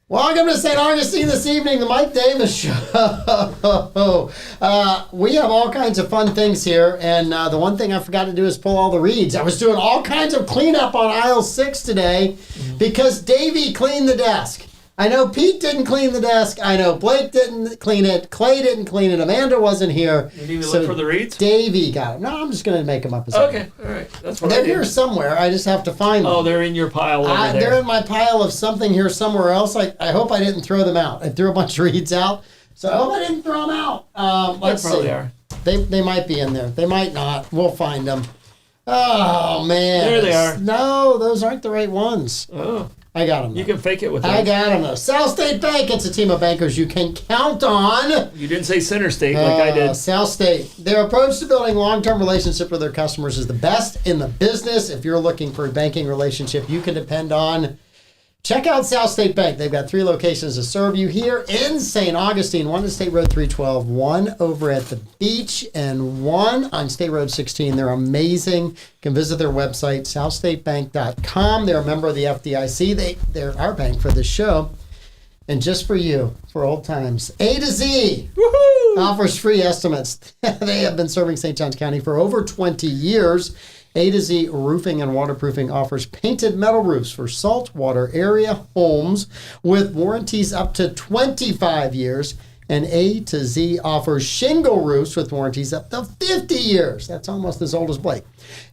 Welcome to St. Augustine this evening, the Mike Davis Show. We have all kinds of fun things here, and the one thing I forgot to do is pull all the reeds. I was doing all kinds of cleanup on aisle 6 today because Davey cleaned the desk. I know Pete didn't clean the desk. I know Blake didn't clean it. Clay didn't clean it. Amanda wasn't here. You didn't even look for the reeds? Davey got it. No, I'm just going to make them up as okay, all right. That's what they're here somewhere. I just have to find them. Oh, they're in your pile over there. They're in my pile of something here somewhere else. I hope I didn't throw them out. I threw a bunch of reeds out, so I hope I didn't throw them out. Let's see. Probably are. They might be in there. They might not. We'll find them. Oh, man. There they are. No, those aren't the right ones. Oh. I got them. Though. You can fake it with I those. got them, though. South State Bank, it's a team of bankers you can count on. You didn't say Center State like I did. South State. Their approach to building long-term relationships with their customers is the best in the business. If you're looking for a banking relationship you can depend on, check out South State Bank. They've got 3 locations to serve you here in St. Augustine. 1 at State Road 312, 1 over at the beach, and 1 on State Road 16. They're amazing. You can visit their website, southstatebank.com. They're a member of the FDIC. They're our bank for this show. And just for you, for old times, A to Z offers free estimates. They have been serving St. Johns County for over 20 years. A to Z Roofing and Waterproofing offers painted metal roofs for saltwater area homes with warranties up to 25 years. And A to Z offers shingle roofs with warranties up to 50 years. That's almost as old as Blake.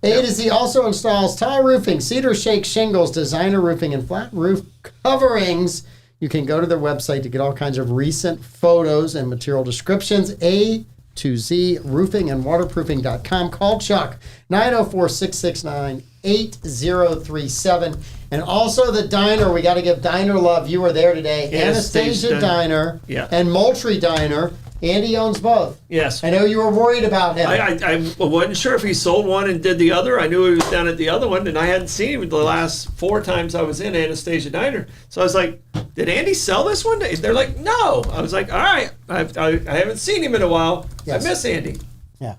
A to Z also installs tile roofing, cedar shake shingles, designer roofing, and flat roof coverings. You can go to their website to get all kinds of recent photos and material descriptions. A to Z roofing and waterproofing.com. Call Chuck 904-669-8037. And also the diner. We got to give diner love. You were there today. Anastasia Diner and Moultrie Diner. Andy owns both. Yes. I know you were worried about him. I wasn't sure if he sold one and did the other. I knew he was down at the other one, and I hadn't seen him the last 4 times I was in Anastasia Diner. So I was like, did Andy sell this one? They're like, no. I was like, all right. I haven't seen him in a while. Yes. I miss Andy. Yeah.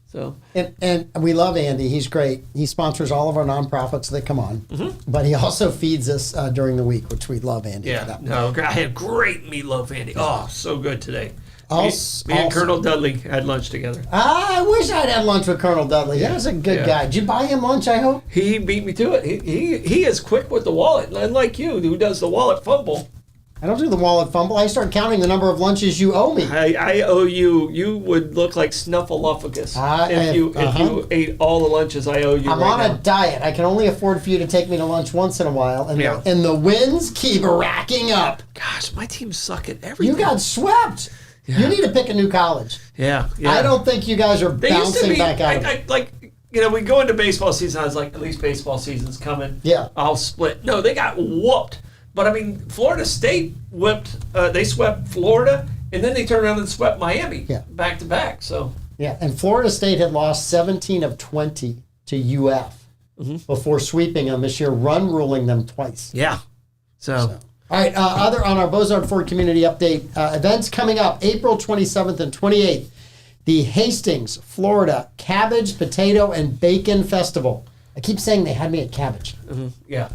So And we love Andy. He's great. He sponsors all of our nonprofits that come on. Mm-hmm. But he also feeds us during the week, which we love Andy. Yeah. No, I had great meatloaf, Andy. Oh, so good today. Me and Colonel Dudley had lunch together. I wish I'd had lunch with Colonel Dudley. He was a good guy. Did you buy him lunch, I hope? He beat me to it. He is quick with the wallet, unlike you, who does the wallet fumble. I don't do the wallet fumble. I start counting the number of lunches you owe me. I owe you. You would look like Snuffleupagus if you ate all the lunches I owe you. I'm on a diet. I can only afford for you to take me to lunch once in a while, and the wins keep racking up. Gosh, my teams suck at everything. You got swept. Yeah. You need to pick a new college. Yeah. I don't think you guys are bouncing back out of it. We go into baseball season, I was like, at least baseball season's coming. Yeah. I'll split. No, they got whooped. But, Florida State they swept Florida, and then they turned around and swept Miami back to back. So. Yeah, and Florida State had lost 17 of 20 to UF before sweeping them this year, ruling them twice. Yeah. So. All right, other on our Bozard Ford Community Update, events coming up April 27th and 28th, the Hastings, Florida Cabbage, Potato, and Bacon Festival. I keep saying they had me at cabbage. Mm-hmm. Yeah.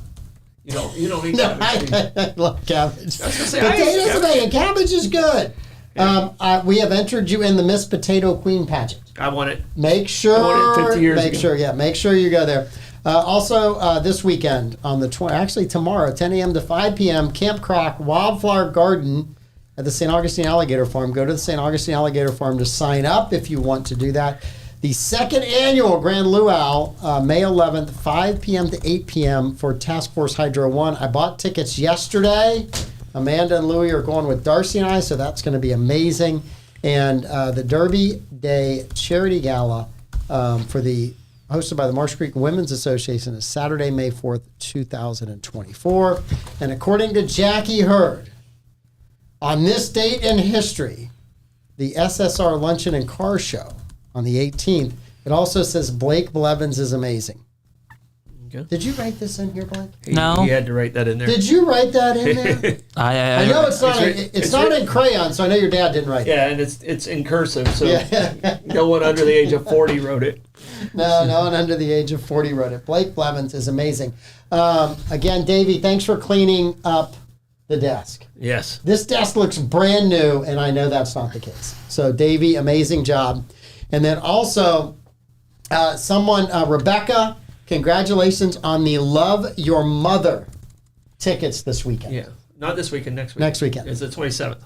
You don't eat cabbage. I love cabbage. I was gonna say, Potatoes and bacon. Cabbage is good. Yeah. We have entered you in the Miss Potato Queen pageant. I want it. Make sure. I won it 50 years ago. Make sure you go there. Also, this weekend on the tomorrow, 10 a.m. to 5 p.m., Camp Croc Wildflower Garden at the St. Augustine Alligator Farm. Go to the St. Augustine Alligator Farm to sign up if you want to do that. The second annual Grand Luau, May 11th, 5 p.m. to 8 p.m. for Task Force Hydro 1. I bought tickets yesterday. Amanda and Louie are going with Darcy and I, so that's going to be amazing. And the Derby Day Charity Gala hosted by the Marsh Creek Women's Association is Saturday, May 4th, 2024. And according to Jackie Hurd, on this date in history, the SSR Luncheon and Car Show on the 18th, it also says Blake Blevins is amazing. Okay. Did you write this in here, Blake? No. He had to write that in there. Did you write that in there? I know it's not in crayon, so I know your dad didn't write it. Yeah, and it's in cursive, so no one under the age of 40 wrote it. No one under the age of 40 wrote it. Blake Blevins is amazing. Again, Davey, thanks for cleaning up the desk. Yes. This desk looks brand new, and I know that's not the case. So, Davey, amazing job. And then also, Rebecca, congratulations on the Love Your Mother tickets this weekend. Yeah. Not this weekend, next weekend. Next weekend. It's the 27th.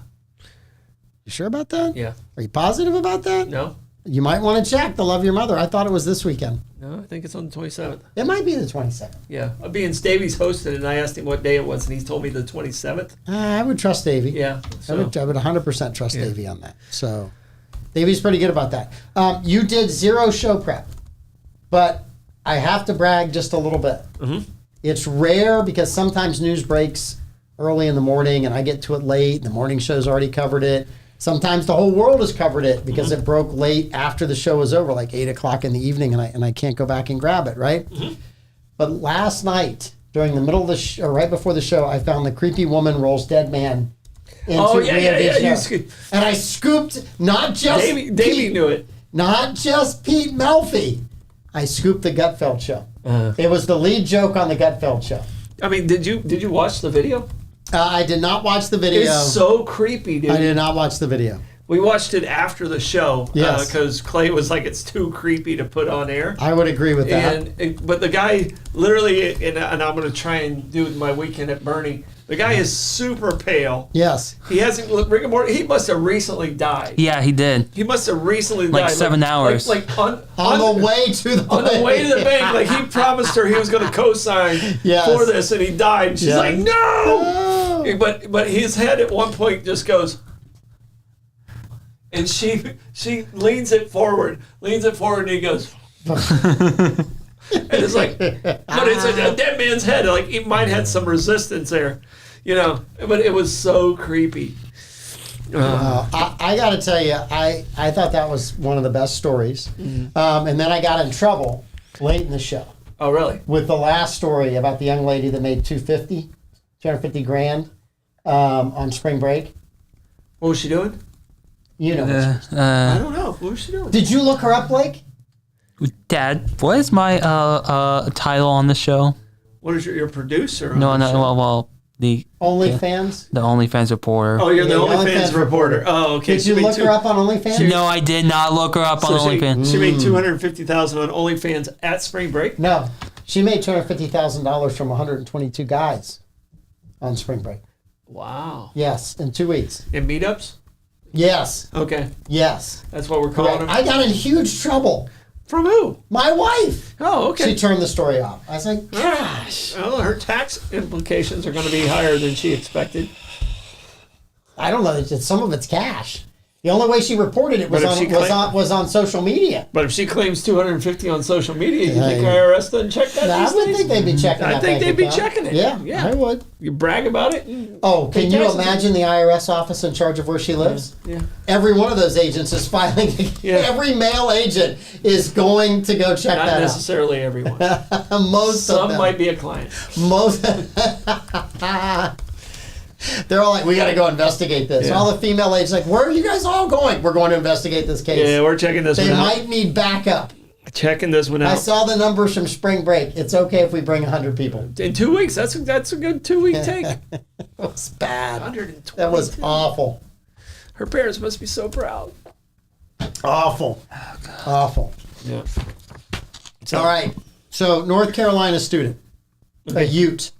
You sure about that? Yeah. Are you positive about that? No? You might want to check the Love Your Mother. I thought it was this weekend. No, I think it's on the 27th. It might be the 27th. Yeah. Being Davey's hosted, and I asked him what day it was, and he told me the 27th. I would trust Davey. Yeah. I would 100% trust Davey on that. So, Davey's pretty good about that. You did 0 show prep, but I have to brag just a little bit. Mm-hmm. It's rare because sometimes news breaks early in the morning, and I get to it late. The morning show's already covered it. Sometimes the whole world has covered it because it broke late after the show was over, like 8 o'clock in the evening, and I can't go back and grab it, right? Mm-hmm. But last night, during the middle of the show, or right before the show, I found the creepy woman rolls dead man into yeah. And I scooped not just Davey knew it. Not just Pete Melfi. I scooped the Gutfeld show. It was the lead joke on the Gutfeld show. I mean, did you watch the video? I did not watch the video. It's so creepy, dude. I did not watch the video. We watched it after the show because Yes. Clay was like, it's too creepy to put on air. I would agree with that. But the guy literally, and I'm going to try and do it my weekend at Bernie, the guy is super pale. Yes. He hasn't, Rick and Morty, he must have recently died. Yeah, he did. He must have recently Like died. 7 hours. On the way to the on the way to the bank, like he promised her he was going to co-sign Yes. for this, and he died. And she's Yes. like, no! But his head at one point just goes, and she leans it forward, and he goes, and it's like, but it's a dead man's head. Like he might have had some resistance there, But it was so creepy. I got to tell you, I thought that was one of the best stories. Mm-hmm. And then I got in trouble late in the show. Oh, really? With the last story about the young lady that made $250 grand on spring break. What was she doing? You know. I don't know. What was she doing? Did you look her up, Blake? Dad, what is my title on the show? What is your producer? No, well, the OnlyFans? The OnlyFans reporter. Oh, you're the OnlyFans reporter. Oh, okay. Did you look her up on OnlyFans? No, I did not look her up on OnlyFans. She made $250,000 on OnlyFans at spring break? No. She made $250,000 from 122 guys on spring break. Wow. Yes, in 2 weeks. In meetups? Yes. Okay. Yes. That's what we're calling them? I got in huge trouble. From who? My wife. Oh, okay. She turned the story off. I was like, gosh. Well, her tax implications are going to be higher than she expected. I don't know. Some of it's cash. The only way she reported it was on social media. But if she claims 250 on social media, you think IRS doesn't check that? I would think they'd be checking that. I think they'd be checking it. Yeah, I would. You brag about it. Oh, can you imagine the IRS office in charge of where she lives? Yeah. Every one of those agents is filing. Yeah. Every male agent is going to go check that out. Not necessarily everyone. Some might be a client. Most. They're all like, we got to go investigate this. Yeah. All the female agents like, where are you guys all going? We're going to investigate this case. Yeah, we're checking this one out. They might need backup. Checking this one out. I saw the numbers from spring break. It's okay if we bring 100 people. In 2 weeks, that's a good 2 week take. That was bad. 120. That was awful. Her parents must be so proud. Awful. Oh, awful. Yeah. All right. So, North Carolina student. Okay. A Ute.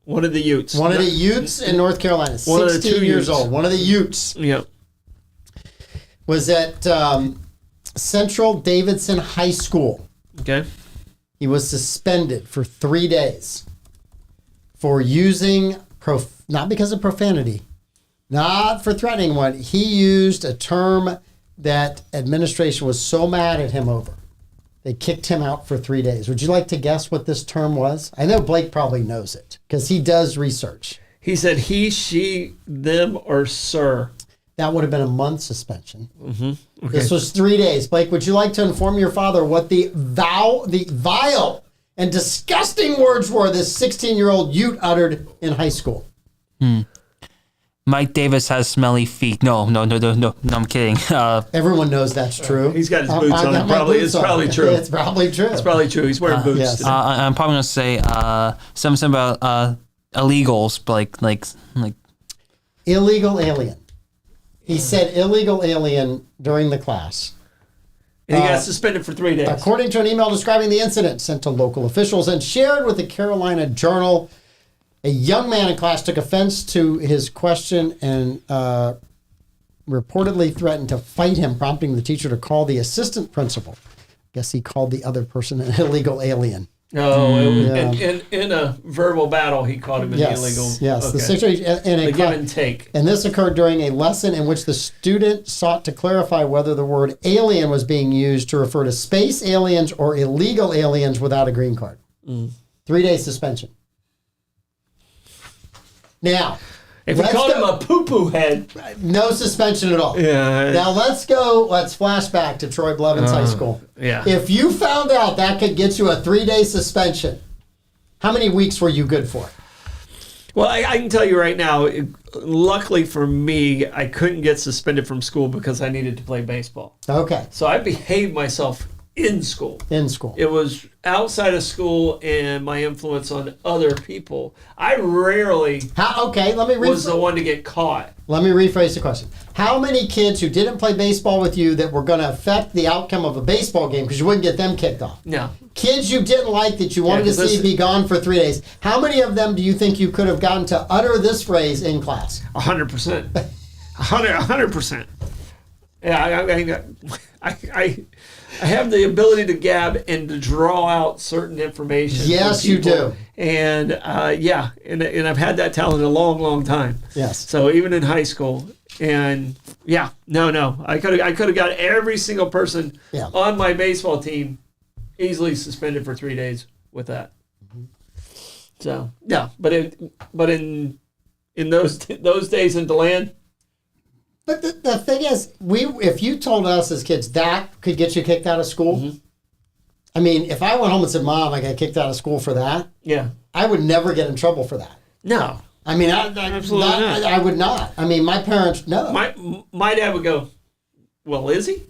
One of the Utes. One of the Utes in North Carolina. 16 years old. One of the Utes. Yep. Was at Central Davidson High School. Okay. He was suspended for 3 days for using, not because of profanity, not for threatening one. He used a term that administration was so mad at him over. They kicked him out for 3 days. Would you like to guess what this term was? I know Blake probably knows it because he does research. He said he, she, them, or sir. That would have been a month suspension. Mm-hmm. Okay. This was 3 days. Blake, would you like to inform your father what the vile and disgusting words were this 16-year-old Ute uttered in high school? Mike Davis has smelly feet. No, I'm kidding. Everyone knows that's true. He's got his boots on. It's probably true. It's probably true. It's probably true. He's wearing boots. Yes. I'm probably gonna say something about illegals, like illegal alien. He said illegal alien during the class. And he got suspended for 3 days. According to an email describing the incident sent to local officials and shared with the Carolina Journal, a young man in class took offense to his question and reportedly threatened to fight him, prompting the teacher to call the assistant principal. Guess he called the other person an illegal alien. Oh, in a verbal battle, he called him an illegal. Yes, okay. the situation The give and take. And this occurred during a lesson in which the student sought to clarify whether the word alien was being used to refer to space aliens or illegal aliens without a green card. 3-day suspension. Now, if you called him a poo-poo head, no suspension at all. Yeah. Now let's flash back to Troy Blevins High School. Yeah. If you found out that could get you a 3-day suspension, how many weeks were you good for? Well, I can tell you right now, luckily for me, I couldn't get suspended from school because I needed to play baseball. Okay. So I behaved myself in school. In school. It was outside of school and my influence on other people. I rarely was the one to get caught. Let me rephrase the question. How many kids who didn't play baseball with you that were going to affect the outcome of a baseball game, because you wouldn't get them kicked off? No. Kids you didn't like that you wanted to see be gone for 3 days. How many of them do you think you could have gotten to utter this phrase in class? 100%. 100%. Yeah, I have the ability to gab and to draw out certain information. Yes, you do. And and I've had that talent a long, long time. Yes. So even in high school, and I could have got every single person on my baseball team easily suspended for 3 days with that. So but in those days in DeLand. But the thing is, if you told us as kids that could get you kicked out of school, I mean, if I went home and said, "Mom, I got kicked out of school for that," I would never get in trouble for that. No, I mean, absolutely not. I would not. I mean, my parents no. My dad would go, "Well, is he?"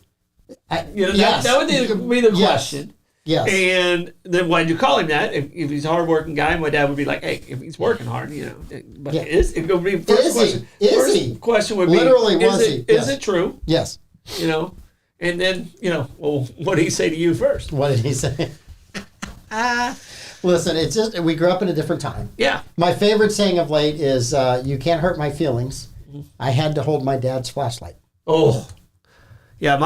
That would be the question. Yes. And then why'd you call him that? If he's a hardworking guy, my dad would be like, "Hey, if he's working hard, But it would be first question. First question would be, literally, is it true? Yes. And then well, what did he say to you first? What did he say? Listen, it's just we grew up in a different time. Yeah. My favorite saying of late is, "You can't hurt my feelings." I had to hold my dad's flashlight. Oh, yeah.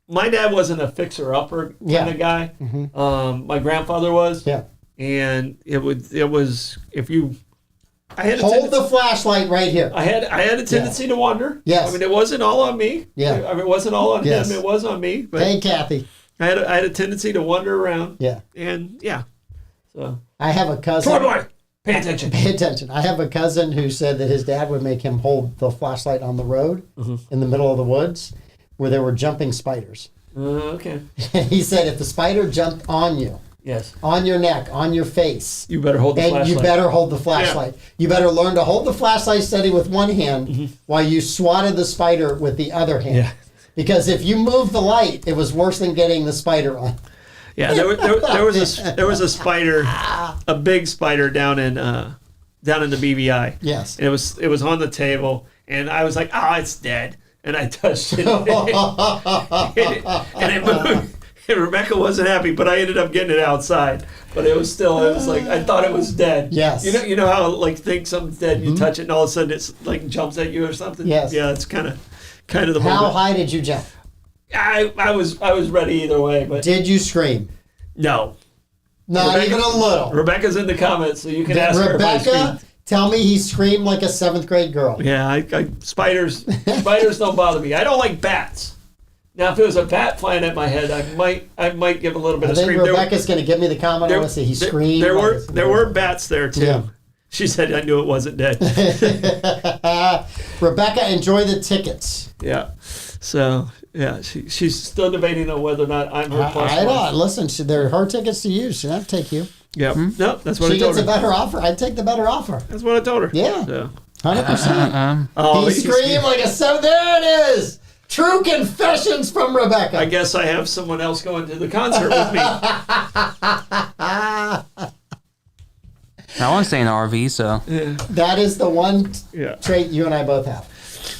My dad wasn't a fixer-upper kind of guy. My grandfather was. Yeah. And it was if you. Hold the flashlight right here. I had a tendency to wander. Yes. I mean, it wasn't all on me. Yeah. I mean, it wasn't all on him. It was on me. But hey, Kathy. I had a tendency to wander around. Yeah. And so. I have a cousin. Troy boy, pay attention. Pay attention. I have a cousin who said that his dad would make him hold the flashlight on the road in the middle of the woods where there were jumping spiders. Okay. He said if the spider jumped on you, on your neck, on your face, you better hold the flashlight. You better hold the flashlight. Yeah. You better learn to hold the flashlight steady with one hand while you swatted the spider with the other hand. Yeah. Because if you moved the light, it was worse than getting the spider on. Yeah, there was a spider, a big spider down in the BVI. Yes. And it was on the table, and I was like, it's dead. And I touched it, and it moved. And Rebecca wasn't happy, but I ended up getting it outside. But it was like I thought it was dead. Yes. You know how think something's dead, you touch it, and all of a sudden it's like jumps at you or something. Yes. Yeah, it's kind of the moment. How high did you jump? I was ready either way, but did you scream? No. Not even a little. Rebecca's in the comments, so you can ask her if I screamed. Tell me he screamed like a 7th grade girl. Yeah, spiders don't bother me. I don't like bats. Now, if it was a bat flying at my head, I might give a little bit of scream. Rebecca's going to give me the comment. I want to say he screamed. There were bats there too. Yeah. She said I knew it wasn't dead. Rebecca, enjoy the tickets. Yeah. So yeah, she's still debating on whether or not I'm her plus one. I know. Listen, they're her tickets to use. She'll have to take you. Yeah. No, that's what I told her. She gets a better offer. I'd take the better offer. That's what I told her. Yeah. So. 100%. He screamed like a 7. There it is. True confessions from Rebecca. I guess I have someone else going to the concert with me. I want to stay in an RV, so. That is the one Yeah. trait you and I both have.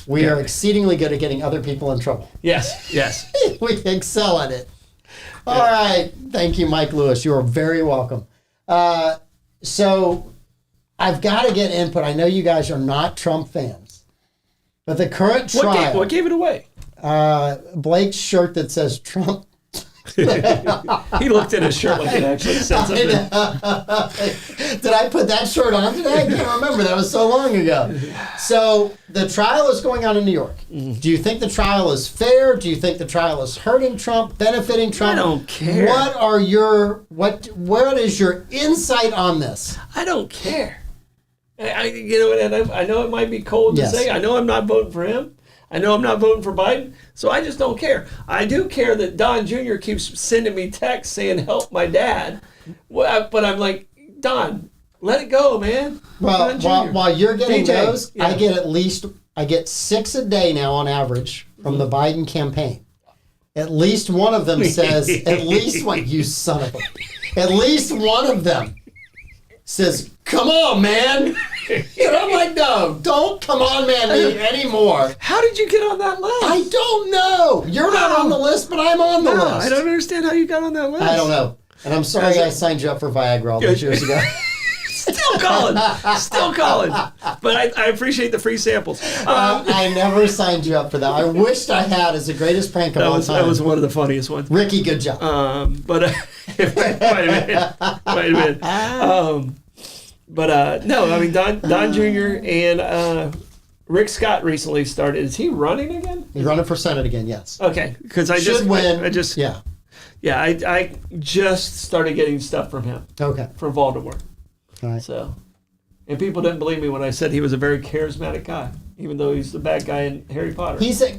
We are exceedingly good at getting other people in trouble. Yes. Yes. We excel at it. All right. Thank you, Mike Lewis. You are very welcome. So I've got to get input. I know you guys are not Trump fans, but the current trial. What gave it away? Blake's shirt that says Trump. He looked at his shirt like it actually said something. Did I put that shirt on today? I can't remember. That was so long ago. So the trial is going on in New York. Do you think the trial is fair? Do you think the trial is hurting Trump, benefiting Trump? I don't care. What is your insight on this? I don't care. I know it might be cold to say. I know I'm not voting for him. I know I'm not voting for Biden, so I just don't care. I do care that Don Jr. keeps sending me texts saying, help my dad. But I'm like, Don, let it go, man. Well, while you're getting DJ, those, yeah. I get 6 a day now on average from the Biden campaign. At least one of them says, at least one, you son of a, at least one of them says, come on, man. And I'm like, no, don't come on, man, anymore. How did you get on that list? I don't know. You're not on the list, but I'm on the list. I don't understand how you got on that list. I don't know. And I'm sorry I signed you up for Viagra all those years ago. Still calling. But I appreciate the free samples. I never signed you up for that. I wished I had as the greatest prank of all time. That was one of the funniest ones. Ricky, good job. But wait a minute. No, I mean Don Jr. and Rick Scott recently started. Is he running again? He's running for Senate again. Yes. Okay, because I Should win. I just started getting stuff from him. Okay. From Voldemort. All right. So, and people didn't believe me when I said he was a very charismatic guy, even though he's the bad guy in Harry Potter. He's a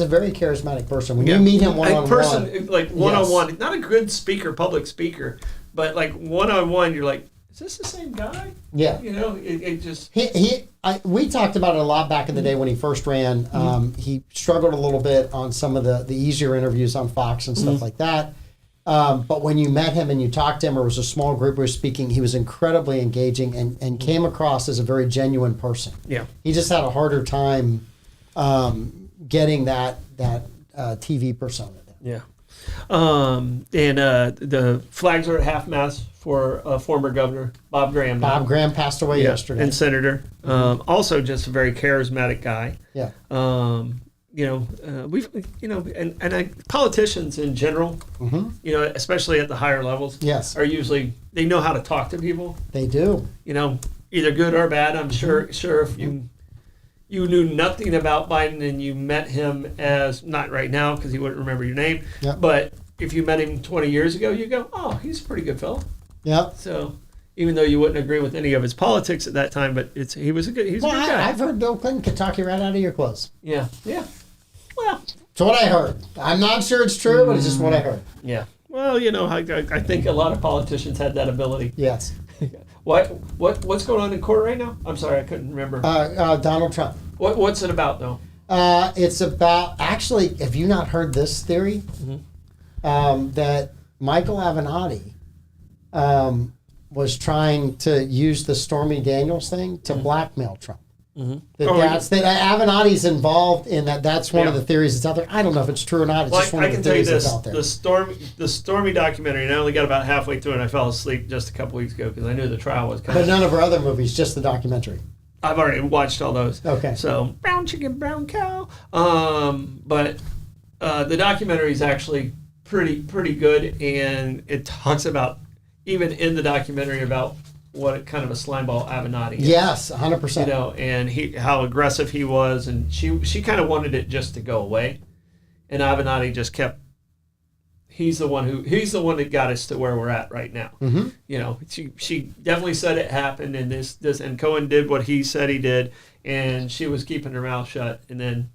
very charismatic person. When you meet him one-on-one. Like one-on-one, not a good speaker, public speaker, but like one-on-one, you're like, is this the same guy? Yeah. You know, it just... We talked about it a lot back in the day when he first ran. He struggled a little bit on some of the easier interviews on Fox and stuff like that. But when you met him and you talked to him, or it was a small group who was speaking, he was incredibly engaging and came across as a very genuine person. Yeah. He just had a harder time getting that TV persona. Yeah. And the flags are at half-mast for former governor Bob Graham. Bob Graham passed away yesterday. And senator. Also just a very charismatic guy. Yeah. Politicians in general, especially at the higher levels, yes, are usually, they know how to talk to people. They do. Either good or bad. I'm sure if you knew nothing about Biden and you met him as, not right now because he wouldn't remember your name, but if you met him 20 years ago, you go, oh, he's a pretty good fellow. Yeah. So even though you wouldn't agree with any of his politics at that time, but he's a good guy. I've heard Bill Clinton could talk you right out of your clothes. Yeah. Well, it's what I heard. I'm not sure it's true, but it's just what I heard. Yeah. Well, I think a lot of politicians had that ability. Yes. What's going on in court right now? I'm sorry, I couldn't remember. Donald Trump. What's it about, though? It's about, actually, have you not heard this theory? That Michael Avenatti was trying to use the Stormy Daniels thing to blackmail Trump. Avenatti's involved in that. That's one of the theories that's out there. I don't know if it's true or not. It's just one of the theories that's out there. The Stormy documentary, and I only got about halfway through, and I fell asleep just a couple weeks ago because I knew the trial was coming. But none of her other movies, just the documentary. I've already watched all those. Okay. So, brown chicken, brown cow. But the documentary is actually pretty good, and it talks about, even in the documentary, about what kind of a slimeball Avenatti is. Yes, 100%. And how aggressive he was, and she kind of wanted it just to go away, and Avenatti just kept. He's the one that got us to where we're at right now. She definitely said it happened, and this and Cohen did what he said he did, and she was keeping her mouth shut, and then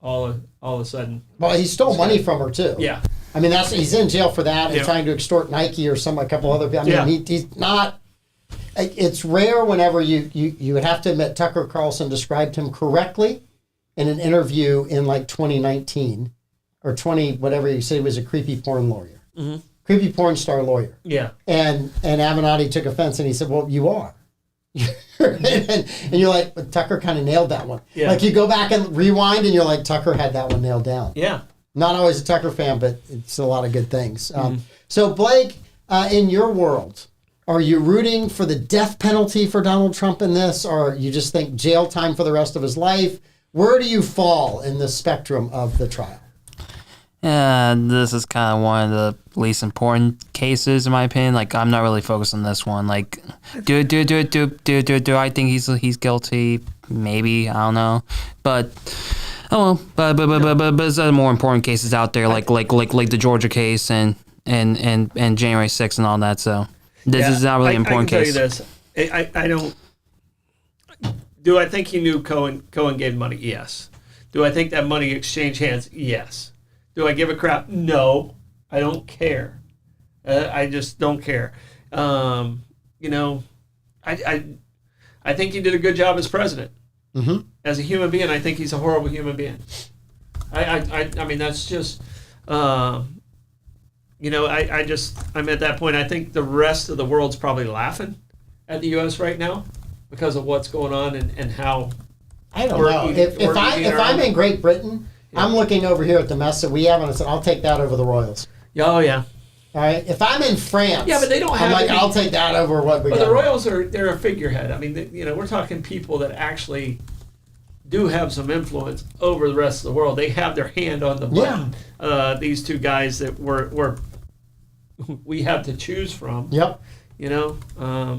all of a sudden. Well, he stole money from her too. Yeah. I mean, he's in jail for that and trying to extort Nike or a couple other people. I mean, he's not. It's rare whenever you would have to admit Tucker Carlson described him correctly in an interview in like 2019 or 20 whatever. He said he was a creepy porn lawyer, creepy porn star lawyer. Yeah. And Avenatti took offense and he said, "Well, you are." and you're like, but Tucker kind of nailed that one. Yeah. Like you go back and rewind and you're like, Tucker had that one nailed down. Yeah. Not always a Tucker fan, but it's a lot of good things. So Blake, in your world, are you rooting for the death penalty for Donald Trump in this, or you just think jail time for the rest of his life? Where do you fall in the spectrum of the trial? This is kind of one of the least important cases in my opinion. Like, I'm not really focused on this one. Like, do I think he's guilty? Maybe, I don't know. But oh well. But there's other more important cases out there, like the Georgia case and January 6th and all that. So this is not really an important case. I can tell you this. I don't. Do I think he knew Cohen gave money? Yes. Do I think that money exchanged hands? Yes. Do I give a crap? No, I don't care. I just don't care. I think he did a good job as president. Mm-hmm. As a human being, I think he's a horrible human being. I mean, that's just, I'm at that point. I think the rest of the world's probably laughing at the U.S. right now because of what's going on and how. I don't know. If I'm in Great Britain, I'm looking over here at the mess that we have, and I said, I'll take that over the Royals. Oh, yeah. All right. If I'm in France, but they don't have. I'll take that over what we got. But the Royals they're a figurehead. I mean, we're talking people that actually do have some influence over the rest of the world. They have their hand on the button. Yeah. These two guys that we have to choose from. Yep.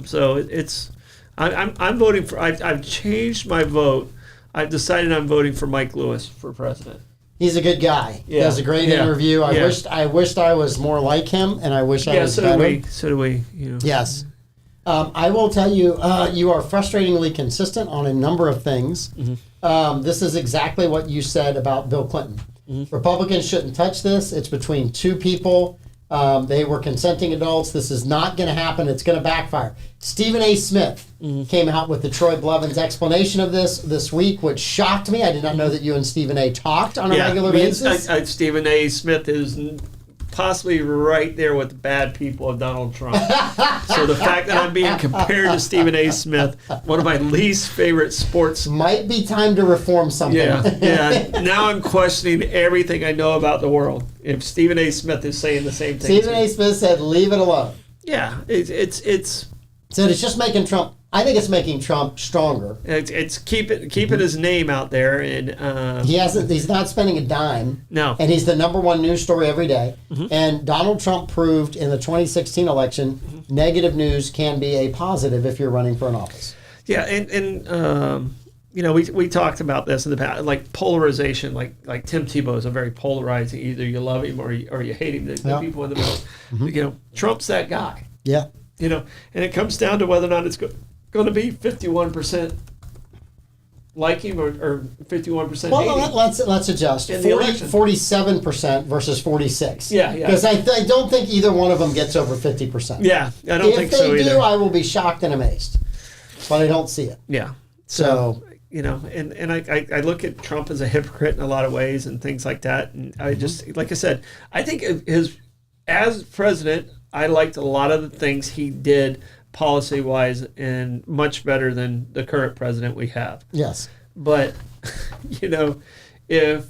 So it's. I'm voting for. I've changed my vote. I've decided I'm voting for Mike Lewis for president. He's a good guy. Yeah. He does a great interview. I wished I was more like him, and I wish I was better. So do we. Yes. I will tell you, you are frustratingly consistent on a number of things. Mm-hmm. This is exactly what you said about Bill Clinton. Mm-hmm. Republicans shouldn't touch this. It's between two people. They were consenting adults. This is not going to happen. It's going to backfire. Stephen A. Smith came out with the Troy Blevins explanation of this week, which shocked me. I did not know that you and Stephen A. talked on a regular basis. Stephen A. Smith is possibly right there with the bad people of Donald Trump. So the fact that I'm being compared to Stephen A. Smith, one of my least favorite sports. Might be time to reform something. Yeah. Now I'm questioning everything I know about the world. If Stephen A. Smith is saying the same thing. Stephen A. Smith said, leave it alone. Yeah, it's said it's just making Trump. I think it's making Trump stronger. It's keeping his name out there, and he's not spending a dime. No, and he's the number one news story every day. Mm-hmm. And Donald Trump proved in the 2016 election, negative news can be a positive if you're running for an office. Yeah, and we talked about this in the past, like polarization. Like Tim Tebow is a very polarizing. Either you love him or you hate him. The people in the middle. Mm-hmm. Trump's that guy. Yeah. And it comes down to whether or not it's going to be 51% like him or 51% well, hate him. Let's adjust. 47% versus 46. Yeah. Because I don't think either one of them gets over 50%. Yeah, I don't think so either. If they do, I will be shocked and amazed. But I don't see it. Yeah. So and I look at Trump as a hypocrite in a lot of ways and things like that. And I just, like I said, I think as president, I liked a lot of the things he did policy-wise and much better than the current president we have. Yes. But, if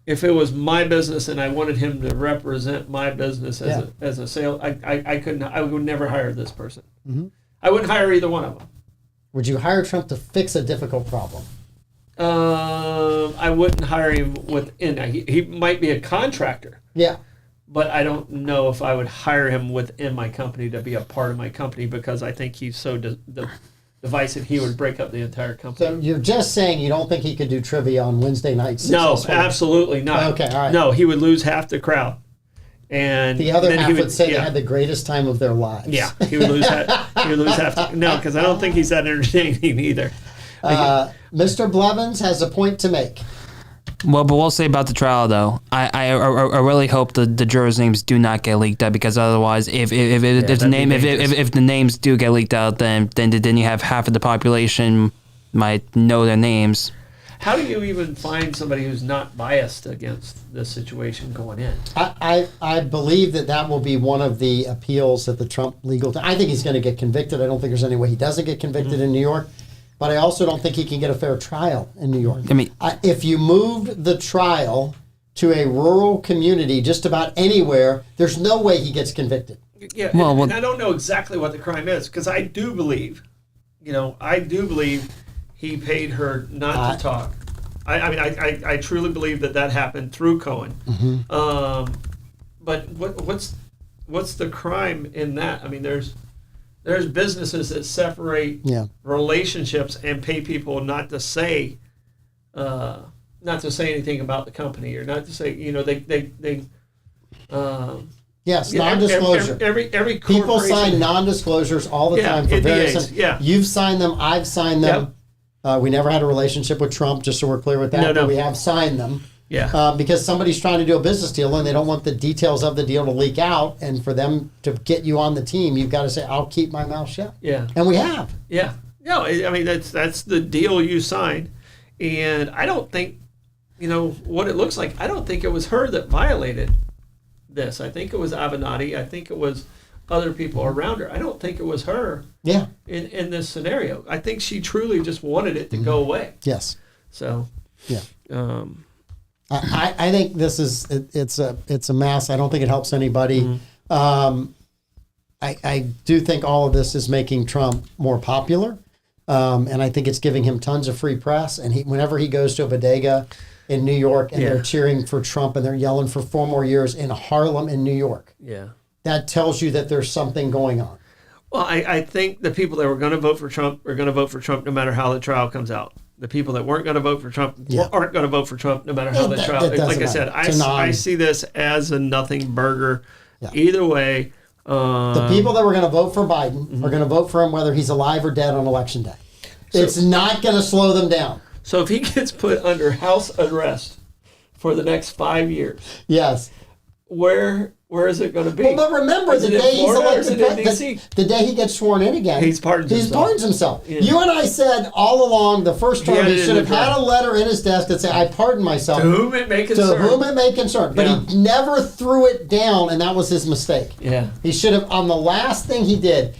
it was my business and I wanted him to represent my business as a sales, I would never hire this person. Mm-hmm. I wouldn't hire either one of them. Would you hire Trump to fix a difficult problem? I wouldn't hire him he might be a contractor. Yeah. But I don't know if I would hire him within my company to be a part of my company because I think he's so divisive he would break up the entire company. So you're just saying you don't think he could do trivia on Wednesday nights? No, absolutely not. Okay, all right. No, he would lose half the crowd. And the other half would say they had the greatest time of their lives. Yeah, he would lose half. No, because I don't think he's that entertaining either. Mr. Blevins has a point to make. Well, but we'll say about the trial though. I really hope the jurors' names do not get leaked out because otherwise, if the names do get leaked out, then you have half of the population might know their names. How do you even find somebody who's not biased against this situation going in? I believe that will be one of the appeals that the Trump legal. I think he's going to get convicted. I don't think there's any way he doesn't get convicted in New York. But I also don't think he can get a fair trial in New York. I mean, if you moved the trial to a rural community, just about anywhere, there's no way he gets convicted. Yeah, and I don't know exactly what the crime is, because I do believe he paid her not to talk. I truly believe that happened through Cohen. Mm-hmm. But what's the crime in that? I mean, there's businesses that separate relationships and pay people not to say anything about the company, or not to say, Yes, non-disclosure. Every people sign non-disclosures all the time for various. You've signed them. I've signed them. We never had a relationship with Trump, just so we're clear with that. But we have signed them. Yeah. Because somebody's trying to do a business deal and they don't want the details of the deal to leak out, and for them to get you on the team, you've got to say, "I'll keep my mouth shut." Yeah. And we have. Yeah. No, I mean that's the deal you signed, and I don't think, what it looks like. I don't think it was her that violated this. I think it was Avenatti. I think it was other people around her. I don't think it was her. Yeah. In this scenario, I think she truly just wanted it to go away. Yes. So. Yeah. I think this is it's a mess. I don't think it helps anybody. Mm-hmm. I do think all of this is making Trump more popular, and I think it's giving him tons of free press. And whenever he goes to a bodega in New York and they're cheering for Trump and they're yelling for 4 more years in Harlem in New York, that tells you that there's something going on. Well, I think the people that were going to vote for Trump are going to vote for Trump no matter how the trial comes out. The people that weren't going to vote for Trump aren't going to vote for Trump no matter how the trial. Like I said, I see this as a nothing burger. Yeah. Either way. The people that were going to vote for Biden are going to vote for him whether he's alive or dead on Election Day. It's not going to slow them down. So if he gets put under house arrest for the next 5 years. Yes. Where is it going to be? Well, but remember, the day he's elected, the day he gets sworn in again, he pardons himself. Yeah. You and I said all along the first term he should have had a letter in his desk that said, "I pardon myself." To whom it may concern. But he never threw it down, and that was his mistake. Yeah. He should have, on the last thing he did,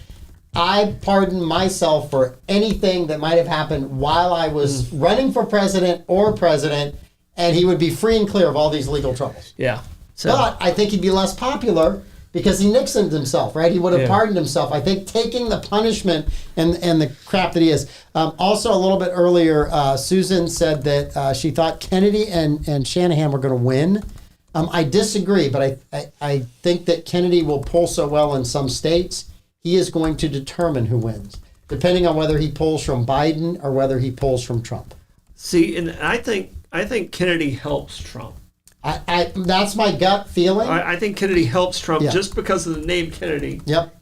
"I pardon myself for anything that might have happened while I was running for president or president," and he would be free and clear of all these legal troubles. Yeah. So. But I think he'd be less popular because he Nixoned himself, right? He would have pardoned himself. I think taking the punishment and the crap that he is. Also, a little bit earlier, Susan said that she thought Kennedy and Shanahan were going to win. I disagree, but I think that Kennedy will poll so well in some states, he is going to determine who wins, depending on whether he polls from Biden or whether he polls from Trump. See, and I think Kennedy helps Trump. That's my gut feeling. I think Kennedy helps Trump just because of the name Kennedy. Yep.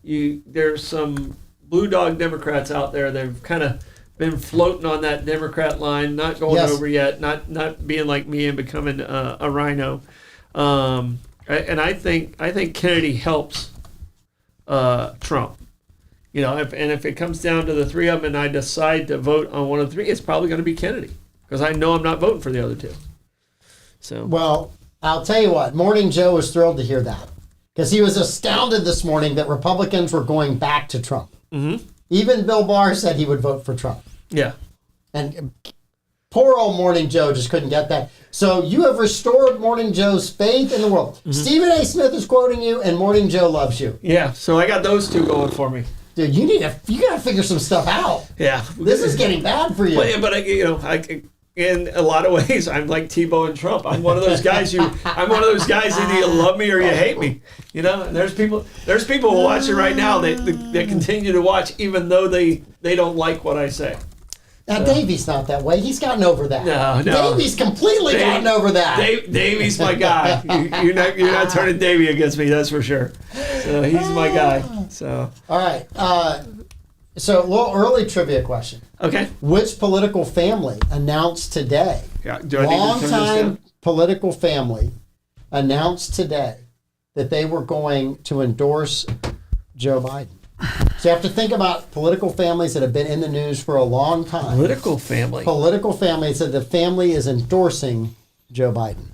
There's some blue dog Democrats out there that have kind of been floating on that Democrat line, not going over yet, not being like me and becoming a rhino. And I think Kennedy helps Trump. If it comes down to the three of them and I decide to vote on one of the three, it's probably going to be Kennedy because I know I'm not voting for the other two. So. Well, I'll tell you what, Morning Joe was thrilled to hear that because he was astounded this morning that Republicans were going back to Trump. Mm-hmm. Even Bill Barr said he would vote for Trump. Yeah. And poor old Morning Joe just couldn't get that. So you have restored Morning Joe's faith in the world. Mm-hmm. Stephen A. Smith is quoting you, and Morning Joe loves you. Yeah, so I got those two going for me. Dude, you got to figure some stuff out. Yeah. This is getting bad for you. But in a lot of ways, I'm like Tebow and Trump. I'm one of those guys either you love me or you hate me. And there's people watching right now that continue to watch even though they don't like what I say. Now, Davey's not that way. He's gotten over that. No. Davey's completely gotten over that. Davey's my guy. You're not turning Davey against me, that's for sure. So he's my guy. So. All right. So a little early trivia question. Okay. Which political family announced today? Yeah. Do I need to turn this down? Longtime political family announced today that they were going to endorse Joe Biden. So you have to think about political families that have been in the news for a long time. Political family. Political families that the family is endorsing Joe Biden.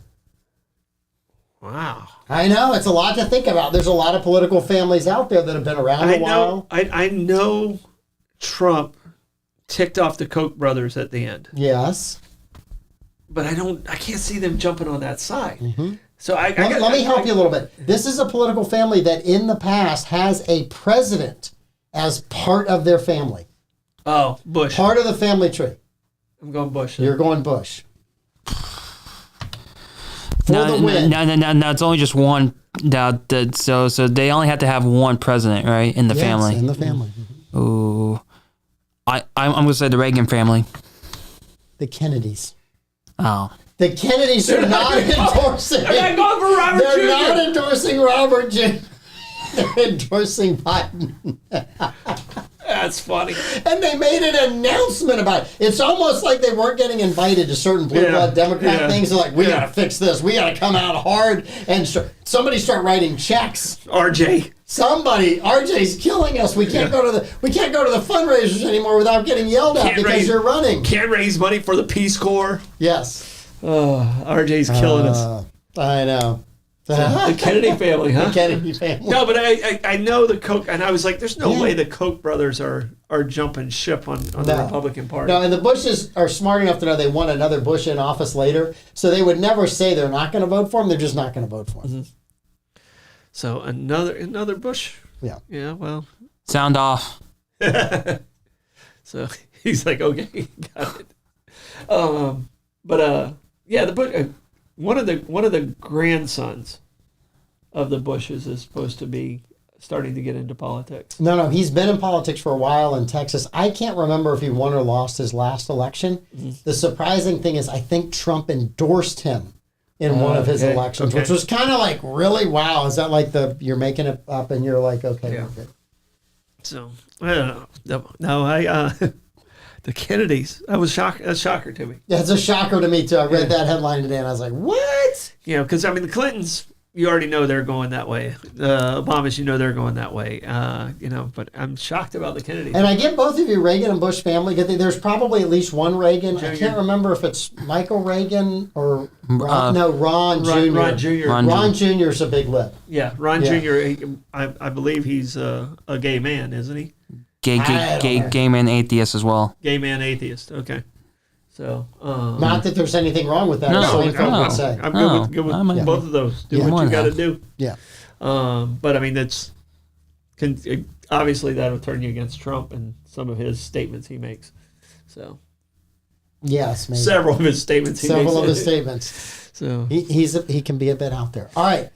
Wow. I know, it's a lot to think about. There's a lot of political families out there that have been around a while. I know Trump ticked off the Koch brothers at the end. Yes. But I can't see them jumping on that side. Mm-hmm. So let me help you a little bit. This is a political family that in the past has a president as part of their family. Oh, Bush. Part of the family tree. I'm going Bush. You're going Bush. The win. No, it's only just one. So they only have to have one president, right, in the family. In the family. Ooh, I'm gonna say the Reagan family. The Kennedys. Oh, the Kennedys are not endorsing. They're not going for Robert Jr. They're not endorsing Robert Jr. They're endorsing Biden. That's funny. And they made an announcement about it. It's almost like they weren't getting invited to certain blue blood Democrat things. They're like, we got to fix this. We got to come out hard. And somebody start writing checks. RJ's killing us. We can't go to the fundraisers anymore without getting yelled at because you're running. Can't raise money for the Peace Corps. Yes. RJ's killing us. I know. The Kennedy family, huh? The Kennedy family. No, but I know the Koch, and I was like, there's no way the Koch brothers are jumping ship on the Republican Party. No, and the Bushes are smart enough to know they want another Bush in office later, so they would never say they're not going to vote for him. They're just not going to vote for him. Mm-hmm. So another Bush. Yeah. Yeah. Well. Sound off. So he's like, okay, got it. The Bush. One of the grandsons of the Bushes is supposed to be starting to get into politics. No, he's been in politics for a while in Texas. I can't remember if he won or lost his last election. Mm-hmm. The surprising thing is I think Trump endorsed him in one of his elections, which was kind of like, really, wow. Is that like you're making it up and you're like, okay, yeah. Okay. So, I don't know. No, the Kennedys. That's a shocker to me. Yeah, it's a shocker to me, too. I read that headline today, and I was like, what? Yeah, because, the Clintons, you already know they're going that way. The Obamas, they're going that way. But I'm shocked about the Kennedys. And I get both of you, Reagan and Bush family. There's probably at least one Reagan. Jr. I can't remember if it's Michael Reagan or Ron Jr. Ron Jr. is a big lip. Yeah, Ron Jr., I believe he's a gay man, isn't he? Gay man atheist as well. Gay man atheist. Okay. So not that there's anything wrong with that. I'm good with both of those. Do what you got to do. Yeah. But that's obviously that'll turn you against Trump and some of his statements he makes. So. Yes, maybe. Several of his statements. So he can be a bit out there. All right.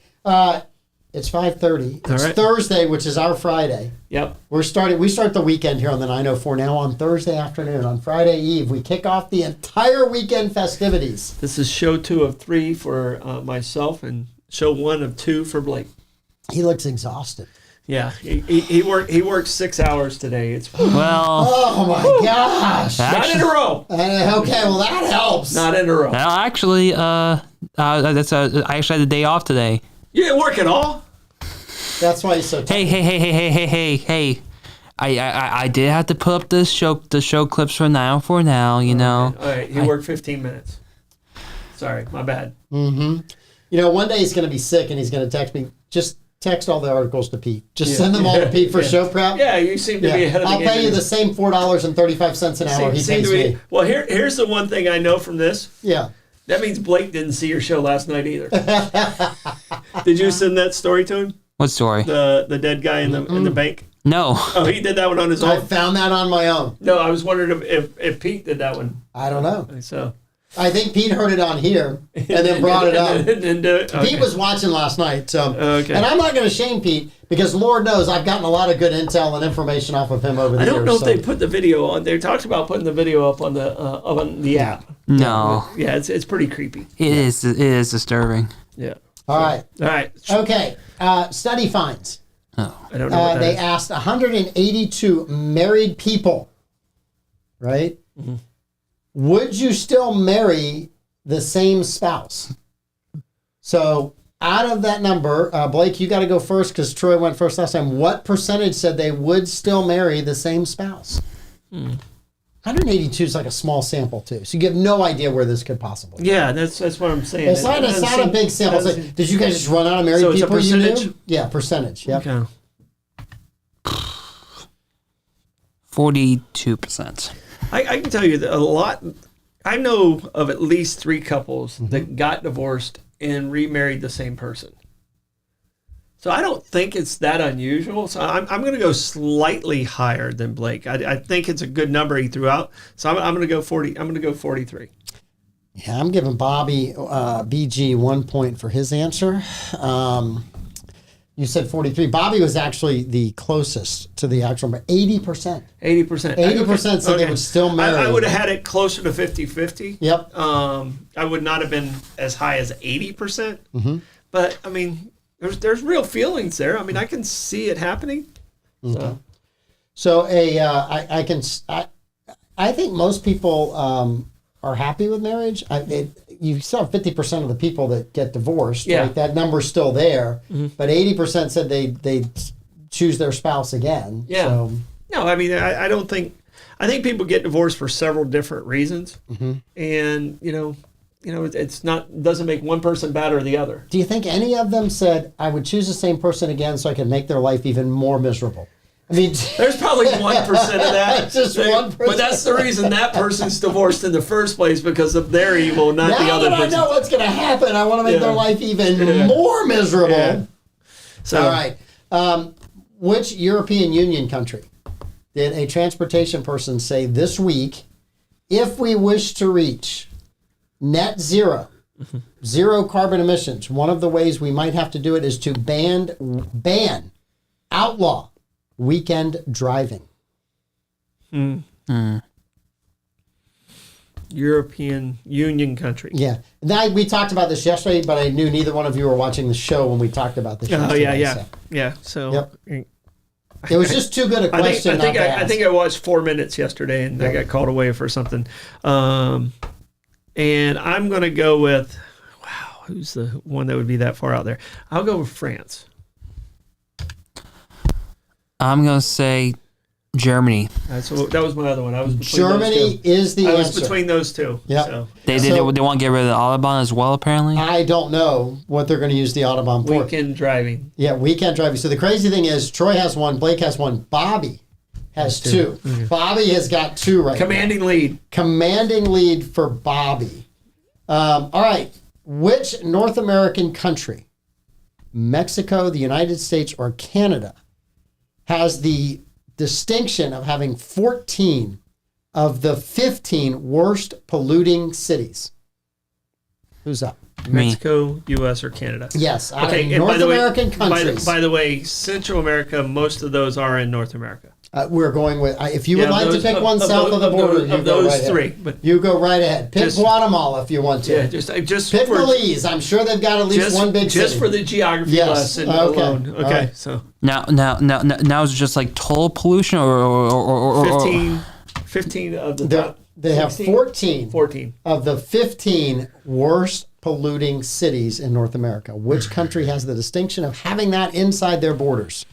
It's 5:30. It's Thursday, which is our Friday. Yep. We start the weekend here on the 904 now on Thursday afternoon. On Friday Eve, we kick off the entire weekend festivities. This is show 2 of 3 for myself and show 1 of 2 for Blake. He looks exhausted. Yeah, he worked 6 hours today. Oh my gosh! Not in a row. Okay, well that helps. Not in a row. Well, actually, I actually had the day off today. You didn't work at all? That's why he's so tired. Hey. I did have to put up the show clips for now, All right, he worked 15 minutes. Sorry, my bad. Mm-hmm. One day he's going to be sick and he's going to text me, just text all the articles to Pete. Just send them all to Pete for show prep. Yeah, you seem to be ahead of the game. I'll pay you the same $4.35 an hour he pays me. Well, here's the one thing I know from this. Yeah. That means Blake didn't see your show last night either. Did you send that story to him? What story? The dead guy in the bank? No. Oh, he did that one on his own? I found that on my own. No, I was wondering if Pete did that one. I don't know. So I think Pete heard it on here and then brought it up. Pete was watching last night. So, and I'm not going to shame Pete because Lord knows I've gotten a lot of good intel and information off of him over the years. I don't know if they put the video on. They talked about putting the video up on the app. No. Yeah, it's pretty creepy. It is disturbing. Yeah. All right. Okay. Study finds. Oh. I don't know what that they is. asked 182 married people, right? Mm-hmm. Would you still marry the same spouse? So out of that number, Blake, you got to go first because Troy went first last time. What percentage said they would still marry the same spouse? 182 is like a small sample too, so you have no idea where this could possibly. Yeah, that's what I'm saying. It's not a big sample. It's like, did you guys just run out of married So it's a people you percentage? knew? Yeah, percentage. Yep. Okay. 42%. I can tell you that a lot. I know of at least 3 couples that got divorced and remarried the same person. So I don't think it's that unusual. So I'm going to go slightly higher than Blake. I think it's a good number he threw out. So I'm going to go 40. I'm going to go 43. Yeah, I'm giving Bobby BG 1 point for his answer. You said 43. Bobby was actually the closest to the actual number. 80%. 80%. 80% said they would still marry. I would have had it closer to 50-50. Yep. I would not have been as high as 80%. But I mean, there's real feelings there. I mean, I can see it happening. So I think most people are happy with marriage. You still have 50% of the people that get divorced. Yeah. Right? That number's still there, but 80% said they choose their spouse again. Yeah. So, No, I mean, I don't think. I think people get divorced for several different reasons, and it's not doesn't make one person bad or the other. do you think any of them said, I would choose the same person again so I could make their life even more miserable? I mean, There's probably 1% of that. Just 1%. But that's the reason that person's divorced in the first place, because of their evil, not the now other that I person. know what's going to happen, I want to make their Yeah. life even more miserable. Yeah. So, All right. Which European Union country did a transportation person say this week, if we wish to reach net zero, zero carbon emissions, one of the ways we might have to do it is to outlaw weekend driving? European Union country. Yeah. Now, we talked about this yesterday, but I knew neither one of you were watching the show when we talked about this Oh, yesterday. yeah. So Yeah. So. Yep. It was just too good a question. I think I watched 4 minutes yesterday and I got called away for something. And I'm going to go with, who's the one that would be that far out there? I'll go with France. I'm going to say Germany. So that was my other one. I was between Germany those two. is the I answer. was between those two. Yep. So. They want to get rid of the Autobahn as well, apparently. I don't know what they're going to use the Autobahn for. Weekend driving. Yeah, weekend driving. So the crazy thing is, Troy has one, Blake has one, Bobby has two. Bobby has got 2 right Commanding lead. now. Commanding lead for Bobby. All right. Which North American country, Mexico, the United States, or Canada, has the distinction of having 14 of the 15 worst polluting cities? Who's up? Mexico, U.S., or Canada. Yes. Okay. North American countries. By the way, Central America, most of those are in North America. We're going with, if you would like those- to pick one of south those- of the border, you of go those right three. ahead. But You go right ahead. Pick Just- Guatemala if you want to. yeah, just Pick for Belize. I'm sure they've got at least one big just city. for the geography Yes. lesson Okay. alone. All Okay, right. so Now is it just like total pollution or 15 of the They're- top they have 16? 14. of the 15 worst polluting cities in North America. Which country has the distinction of having that inside their borders?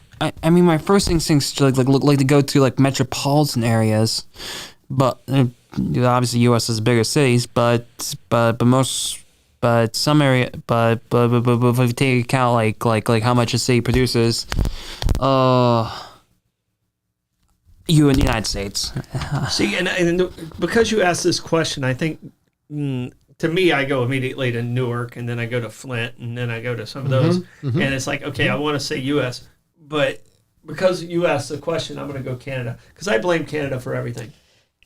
I mean, my first instinct's to like to go to like metropolitan areas, but obviously U.S. has bigger cities, but some area, but if you take into account like how much a city produces, you in the United States. See, and because you asked this question, I think to me, I go immediately to Newark, and then I go to Flint, and then I go to some of those, and it's like, okay, I want to say U.S., but because you asked the question, I'm going to go Canada, because I blame Canada for everything.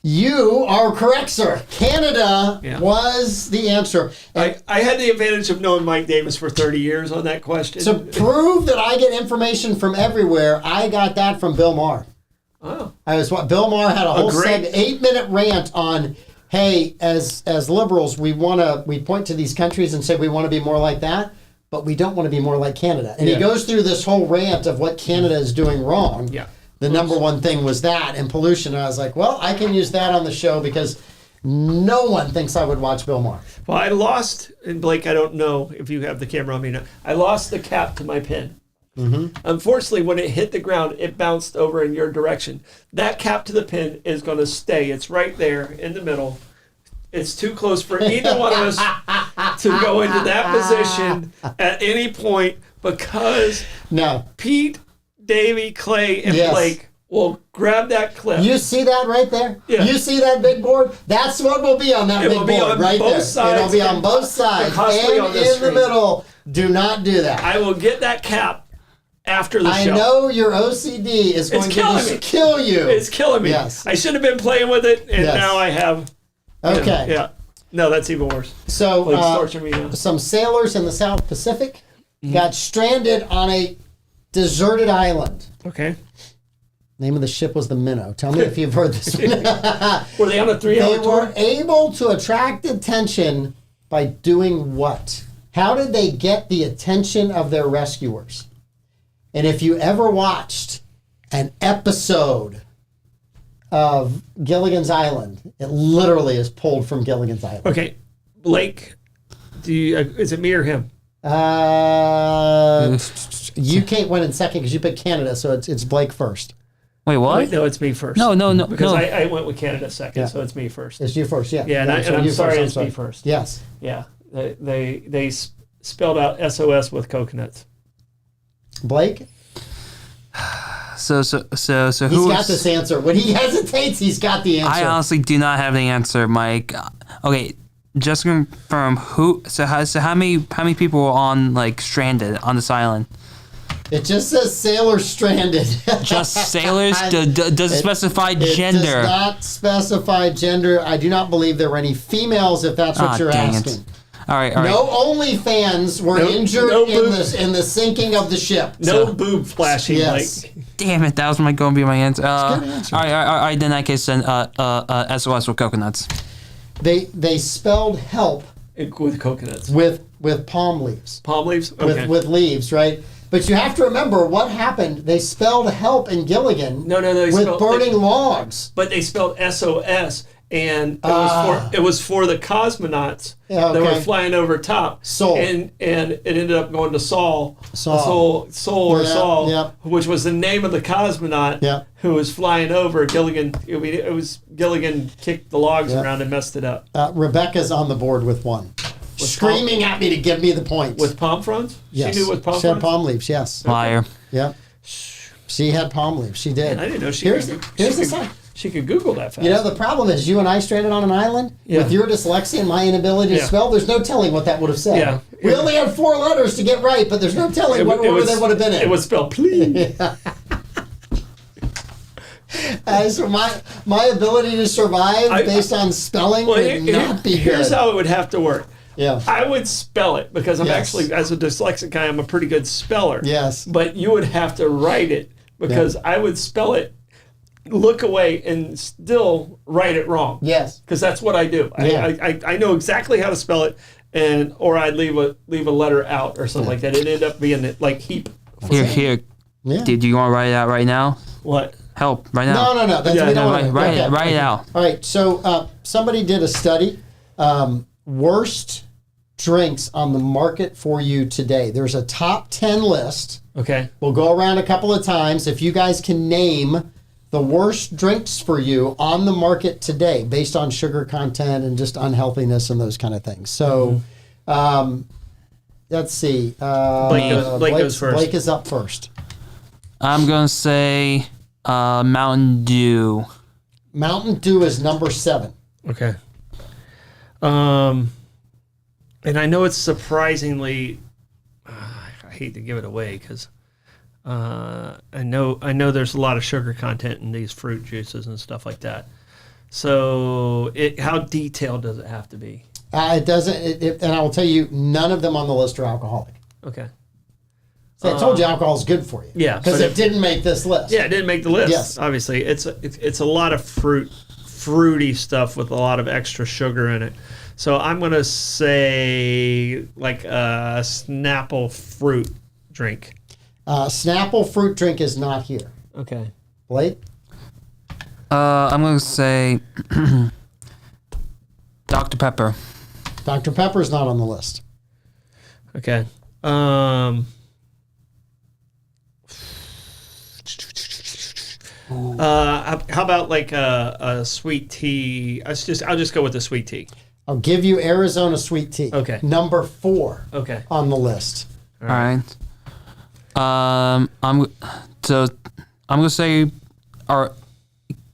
You are correct, sir. Canada Yeah. was the answer. And I had the advantage of knowing Mike Davis for 30 years on that question. to prove that I get information from everywhere, I got that from Bill Maher. Oh. Bill Maher had a whole great- 8-minute rant on, hey, as liberals, we point to these countries and say we want to be more like that, but we don't want to be more like Canada. And he Yeah. goes through this whole rant of what Canada is doing wrong. Yeah. The number one thing was that and pollution. And I was like, well, I can use that on the show because No one thinks I would watch Bill Maher. Well, I lost, and Blake, I don't know if you have the camera on me now. I lost the cap to my pen. Unfortunately, when it hit the ground, it bounced over in your direction. That cap to the pin is going to stay. It's right there in the middle. It's too close for either one of us to go into that position at any point because Pete, Davey, Clay, and Blake will grab that clip. You see that right there? Yeah. You see that big board? That's what will be on that big board right there. It'll be on both sides and in the middle. Do not do that. I will get that cap after the show. I know your OCD is going to just kill you. It's killing me. Yes. I should have been playing with it, and now I have. Okay. Yeah. No, that's even worse. So, torture me now. Some sailors in the South Pacific got stranded on a deserted island. Okay. Name of the ship was the Minnow. Tell me if you've heard this one. Were they on a 3-hour tour? They were able to attract attention by doing what? How did they get the attention of their rescuers? And if you ever watched an episode of Gilligan's Island, it literally is pulled from Gilligan's Island. Okay, Blake, is it me or him? You can't win in second because you picked Canada, so it's Blake first. Wait, what? Wait, no, it's me first. No. Because I went with Canada second, so it's me first. It's you first, yeah. Yeah, and I'm sorry it's me first. Yes. Yeah, they spelled out SOS with coconuts. Blake? So who? He's got this answer. When he hesitates, he's got the answer. I honestly do not have the answer, Mike. Okay, just to confirm who. So how many people were on stranded on this island? It just says sailors stranded. Just sailors? Does it specify gender? It does not specify gender. I do not believe there were any females. If that's what you're asking. It. All right. No OnlyFans were injured in the sinking of the ship. No boob flashing. Yes. Damn it! That was going to be my answer. Good answer. All right. In that case, then SOS with coconuts. They spelled help with coconuts with palm leaves. Palm leaves. Okay. With leaves, right? But you have to remember what happened. They spelled help in Gilligan. No. With burning logs. But they spelled SOS. And it was for the cosmonauts that were flying over top. Sol. And it ended up going to Sol, which was the name of the cosmonaut who was flying over. Gilligan. It was Gilligan kicked the logs around and messed it up. Rebecca's on the board with one. Screaming at me to give me the points. With palm fronds? Yes. She knew with palm fronds? She had palm leaves, yes. Liar. Yeah. She had palm leaves. She did. Man, I didn't know Here's the sign. She could Google that fast. You know, the problem is you and I stranded on an island with your dyslexia and my inability to spell. There's no telling what that would have said. Yeah. We only had 4 letters to get right, but there's no telling what order they would have been in. It was spelled please. So my ability to survive based on spelling would not be good. Here's how it would have to work. Yeah. I would spell it because I'm actually, as a dyslexic guy, I'm a pretty good speller. Yes. But you would have to write it because I would spell it, look away, and still write it wrong. Yes. Because that's what I do. Yeah. I know exactly how to spell it, or I'd leave a letter out or something like that. It ended up being like heap. Here. Yeah. Do you want to write it out right now? What? Help right now. No. We don't want to write it out. All right. So somebody did a study. Worst drinks on the market for you today. There's a top 10 list. Okay. We'll go around a couple of times. If you guys can name the worst drinks for you on the market today based on sugar content and just unhealthiness and those kind of things. So let's see. Blake goes first. Blake is up first. I'm going to say Mountain Dew. Mountain Dew is number 7. Okay. And I know it's surprisingly, I hate to give it away because I know there's a lot of sugar content in these fruit juices and stuff like that. So how detailed does it have to be? It doesn't, and I will tell you, none of them on the list are alcoholic. Okay. So I told you alcohol is good for you. Yeah. Because it didn't make this list. Yeah, it didn't make the list. Yes. Obviously, it's a lot of fruity stuff with a lot of extra sugar in it. So I'm going to say like a Snapple fruit drink. Snapple fruit drink is not here. Okay. Blake? I'm going to say Dr. Pepper. Dr. Pepper's not on the list. Okay. How about like a sweet tea? I'll just go with the sweet tea. I'll give you Arizona sweet tea. Okay. Number 4 Okay. on the list. All right. I'm gonna say,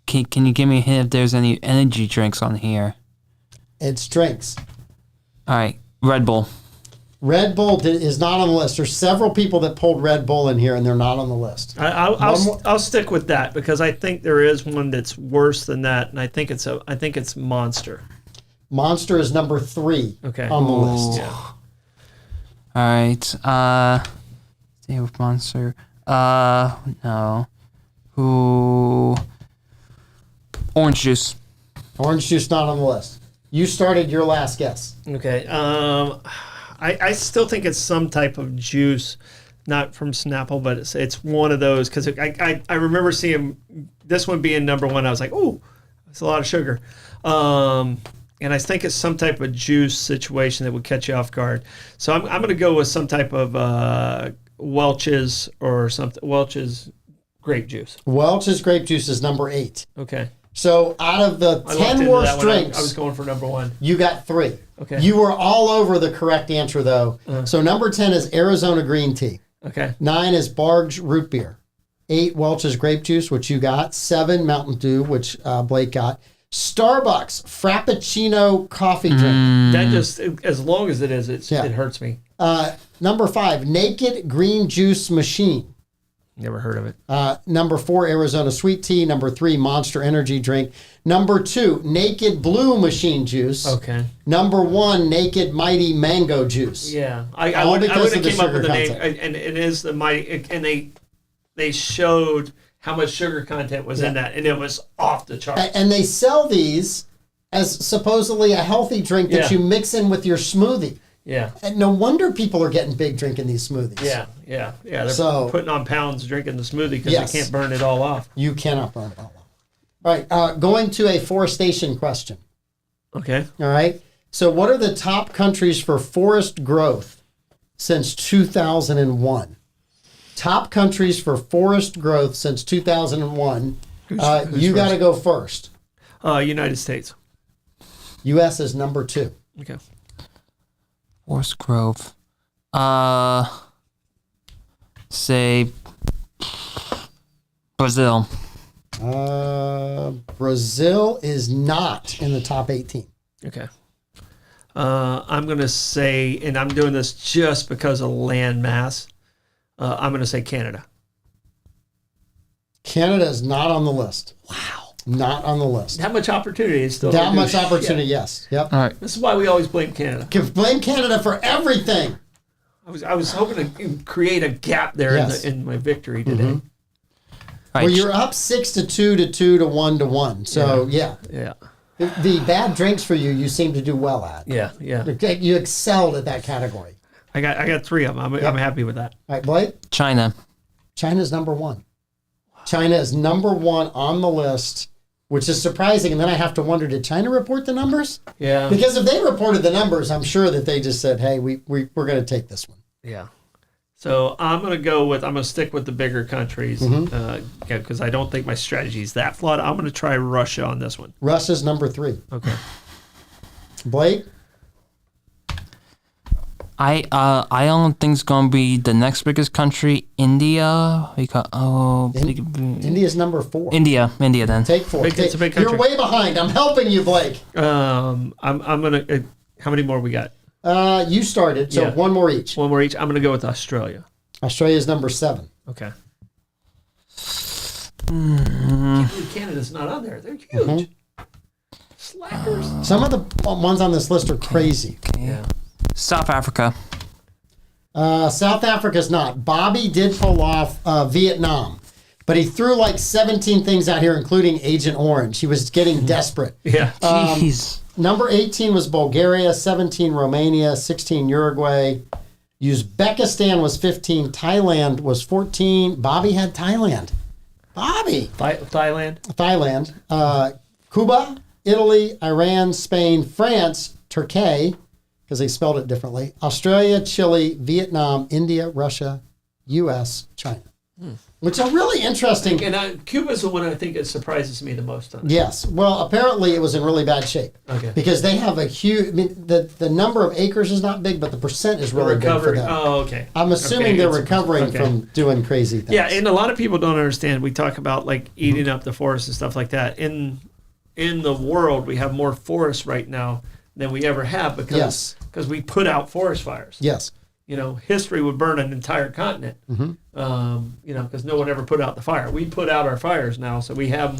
can you give me a hint if there's any energy drinks on here? It's drinks. All right, Red Bull. Red Bull is not on the list. There's several people that pulled Red Bull in here, and they're not on the list. I'll stick with that because I think there is one that's worse than that, and I think it's Monster. Monster is number 3 on the list. Yeah. All right. Stay with Monster. No. Who? Orange juice. Orange juice not on the list. You started your last guess. Okay. I still think it's some type of juice, not from Snapple, but it's one of those because I remember seeing this one being number 1. I was like, oh, that's a lot of sugar. And I think it's some type of juice situation that would catch you off guard. So I'm going to go with some type of Welch's or something. Welch's grape juice. Welch's grape juice is number 8. Okay. So out of the I looked 10 into worst that one. drinks, I was going for number 1. you got 3. Okay. You were all over the correct answer, though. So number 10 is Arizona green tea. Okay. 9 is Barg's root beer. 8, Welch's grape juice, which you got. 7, Mountain Dew, which Blake got. Starbucks Frappuccino coffee drink. That just, as long as it is, it hurts me. Number 5, Naked Green Juice Machine. Never heard of it. Number 4, Arizona Sweet Tea. Number 3, Monster Energy Drink. Number 2, Naked Blue Machine Juice. Okay. Number 1, Naked Mighty Mango Juice. Yeah, I All would because have of the came up with sugar the name, content. and it is the mighty, and they showed how much sugar content was in that, and it was off the charts. And they sell these as supposedly a healthy drink that Yeah. you mix in with your smoothie. Yeah. And no wonder people are getting big drinking these smoothies. Yeah. They're So- putting on pounds drinking the smoothie because Yes. they can't burn it all off. You cannot burn it all off. All right, going to a forestation question. Okay. All right. So what are the top countries for forest growth since 2001? Top countries for forest growth since 2001. Who's You got to first? go first. United States. U.S. is number 2. Okay. Forest growth. Say Brazil. Brazil is not in the top 18. Okay. I'm going to say, and I'm doing this just because of land mass, I'm going to say Canada. Canada is not on the list. Wow. Not on the list. That much opportunity is still. That much opportunity, yes. Yep. All right. This is why we always blame Canada. Blame Canada for everything. I was hoping to create a gap there Yes. in my victory today. All right. Well, you're up 6-2 to 2 to 1 to 1. So, yeah. Yeah. The bad drinks for you, you seem to do well at. Yeah. You excelled at that category. I got 3 of them. I'm happy with that. All right, Blake? China. China's number 1. China is number 1 on the list, which is surprising. And then I have to wonder, did China report the numbers? Yeah. Because if they reported the numbers, I'm sure that they just said, hey, we're going to take this one. Yeah. So I'm going to stick with the bigger countries because I don't think my strategy is that flawed. I'm going to try Russia on this one. Russia's number 3. Okay. Blake? I don't think it's gonna be the next biggest country, India. Because India's number 4. India then. Take 4. It's a big You're country. way behind. I'm helping you, Blake. I'm going to, how many more we got? You started, so Yeah. one more each. One more each. I'm going to go with Australia. Australia's number 7. Okay. Can't believe Canada's not on there. They're huge. Slackers. Some of the ones on this list are crazy. Yeah. South Africa. South Africa's not. Bobby did pull off Vietnam, but he threw like 17 things out here, including Agent Orange. He was getting desperate. Yeah. Jeez. Number 18 was Bulgaria, 17 Romania, 16 Uruguay. Uzbekistan was 15. Thailand was 14. Bobby had Thailand. Bobby. Thailand. Thailand. Cuba, Italy, Iran, Spain, France, Turkey, because they spelled it differently, Australia, Chile, Vietnam, India, Russia, U.S., China. Which are really interesting. And Cuba's the one I think it surprises me the most on. Yes. Well, apparently it was in really bad shape. Okay. Because they have a huge, I mean, the number of acres is not big, but the percent is really big for them. Oh, okay. I'm assuming they're recovering from doing crazy things. Yeah, and a lot of people don't understand. We talk about like eating up the forest and stuff like that. In the world, we have more forests right now than we ever have because we put out forest fires. Yes. History would burn an entire continent. Because no one ever put out the fire. We put out our fires now, so we have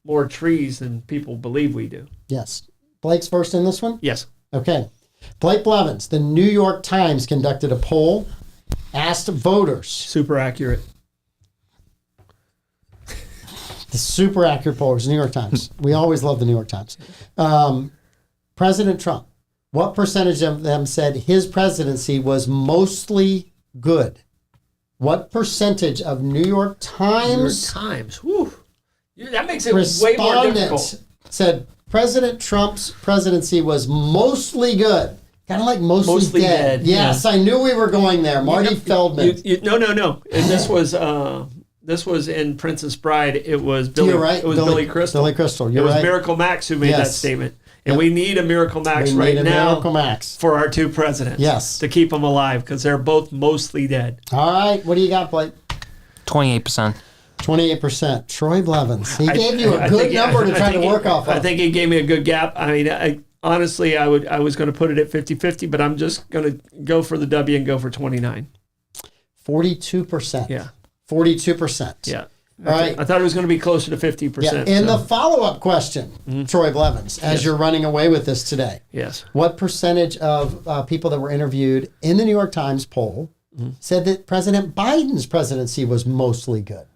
more trees than people believe we do. Yes. Blake's first in this one? Yes. Okay. Blake Blevins, the New York Times conducted a poll, asked voters. Super accurate. The super accurate poll was New York Times. We always love the New York Times. President Trump, what percentage of them said his presidency was mostly good? What percentage of New York Times Whew. That makes it way more difficult. Said President Trump's presidency was mostly good? Kind of like mostly dead. Yes, yeah. I knew we were going there. Marty Feldman. No. And this was in Princess Bride. It was Billy. You're right. It was Billy Crystal. Billy Crystal. You're right. It was Miracle Max who made that statement. And we need a Miracle Max right now Miracle Max for our two presidents. Yes. To keep them alive because they're both mostly dead. All right. What do you got, Blake? 28%. 28%. Troy Blevins. He gave you a good number to try to work off of. I think he gave me a good gap. I mean, honestly, I was going to put it at 50-50, but I'm just going to go for the W and go for 29. 42%. Yeah. 42%. Yeah. All right. I thought it was going to be closer to 50%. Yeah. In the follow-up question, Troy Blevins, as you're running away with this today, what percentage of people that were interviewed in the New York Times poll said that President Biden's presidency was mostly good?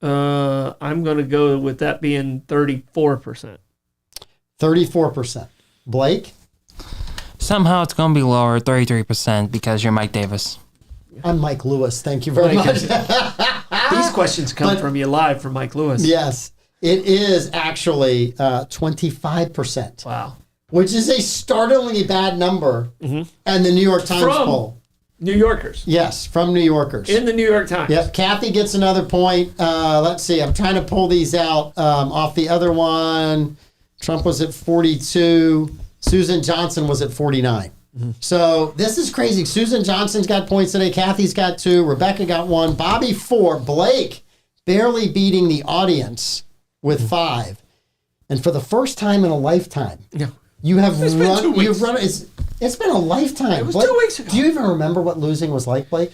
I'm going to go with that being 34%. 34%. Blake? Somehow it's going to be lower, 33%, because you're Mike Davis. I'm Mike Lewis. Thank you very much. These questions come from you live from Mike Lewis. Yes. It is actually 25%. Wow. Which is a startlingly bad number. And the New York Times poll. New Yorkers. Yes, from New Yorkers. In the New York Times. Yep. Kathy gets another point. Let's see. I'm trying to pull these out off the other one. Trump was at 42. Susan Johnson was at 49. So this is crazy. Susan Johnson's got points today. Kathy's got 2. Rebecca got 1. Bobby 4. Blake barely beating the audience with 5. And for the first time in a lifetime, you have run. You've run. It's been a lifetime. It was Blake, 2 weeks ago. Do you even remember what losing was like, Blake?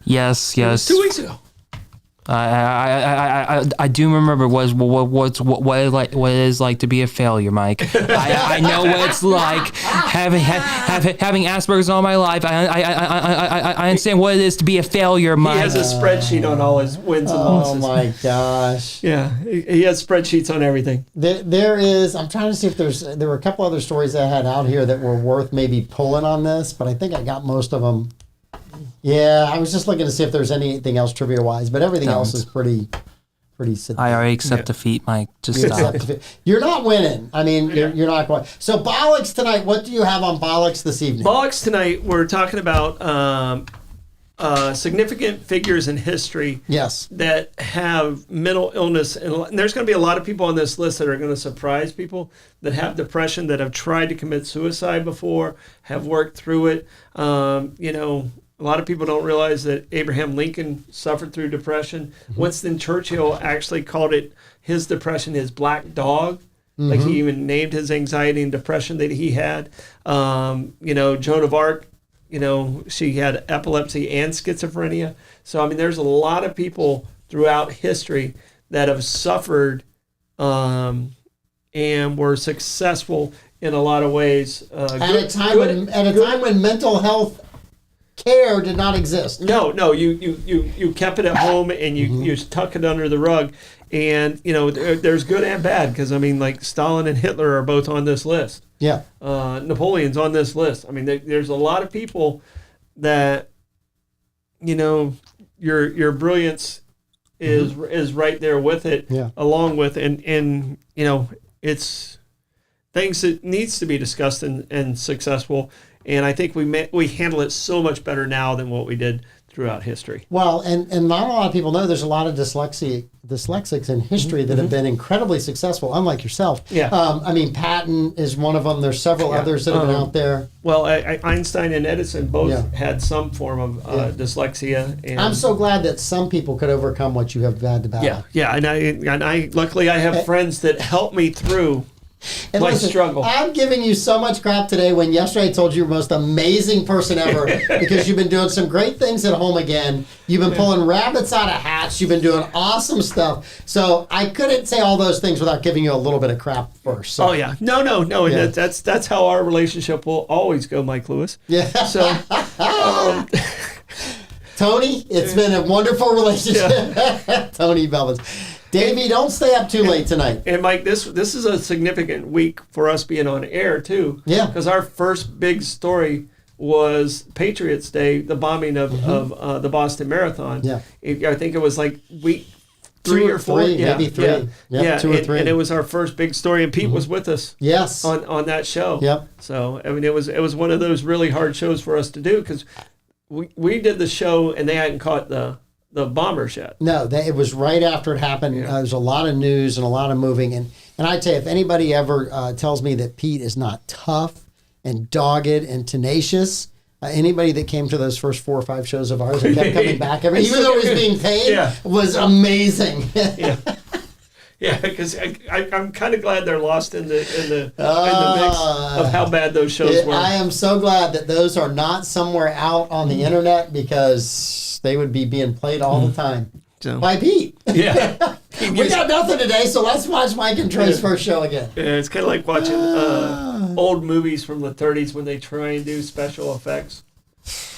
Yes. It was 2 weeks ago. I do remember what it is like to be a failure, Mike. I know what it's like having Asperger's all my life. I understand what it is to be a failure, Mike. He has a spreadsheet on all his wins and losses. Oh my gosh! Yeah, he has spreadsheets on everything. There is. I'm trying to see if there were a couple other stories I had out here that were worth maybe pulling on this, but I think I got most of them. Yeah, I was just looking to see if there's anything else trivia-wise, but everything else is pretty sedate. I already accept defeat, Mike. Just stop. You're not winning. I mean, you're not going. So, Bollocks tonight, what do you have on Bollocks this evening? Bollocks tonight, we're talking about significant figures in history that have mental illness. And there's going to be a lot of people on this list that are going to surprise people that have depression, that have tried to commit suicide before, have worked through it. A lot of people don't realize that Abraham Lincoln suffered through depression. Winston Churchill actually called his depression his black dog. Like he even named his anxiety and depression that he had. Joan of Arc, she had epilepsy and schizophrenia. So, I mean, there's a lot of people throughout history that have suffered and were successful in a lot of ways. At a time when mental health care did not exist. No, you kept it at home and you tuck it under the rug, and there's good and bad, because I mean, like Stalin and Hitler are both on this list. Yeah. Napoleon's on this list. I mean, there's a lot of people that your brilliance is right there with it, along with and it's things that needs to be discussed and successful. And I think we handle it so much better now than what we did throughout history. Well, and not a lot of people know there's a lot of dyslexics in history that have been incredibly successful, unlike yourself. Yeah. I mean, Patton is one of them. There's several others that have been out there. Well, Einstein and Edison both had some form of dyslexia. And I'm so glad that some people could overcome what you have had to battle. Yeah, and I luckily I have friends that help me through And my listen, struggle. I'm giving you so much crap today when yesterday I told you you're the most amazing person ever because you've been doing some great things at home again. You've been pulling rabbits out of hats. You've been doing awesome stuff. So I couldn't say all those things without giving you a little bit of crap first. So. Oh yeah, no. Yeah. That's how our relationship will always go, Mike Lewis. Yeah. So, Tony, it's been a wonderful relationship. Tony Blevins. Davey, don't stay up too late tonight. And Mike, this is a significant week for us being on air too. Yeah. Because our first big story was Patriots Day, the bombing of the Boston Marathon. Yeah. I think it was like week 3 or 4. Maybe 3. Yeah, 2 or 3. And it was our first big story, and Pete was with us. Yes. On that show. Yep. So I mean, it was one of those really hard shows for us to do because we did the show and they hadn't caught the bombers yet. No, it was right after it happened. Yeah. There's a lot of news and a lot of moving. And I tell you, if anybody ever tells me that Pete is not tough and dogged and tenacious, anybody that came to those first 4 or 5 shows of ours and kept coming back, even though he was being paid, was amazing. Yeah, because I'm kind of glad they're lost in the mix of how bad those shows were. I am so glad that those are not somewhere out on the internet because they would be being played all the time by Pete. Yeah. We got nothing today, so let's watch Mike and Trey's first show again. Yeah, it's kind of like watching old movies from the 30s when they try and do special effects.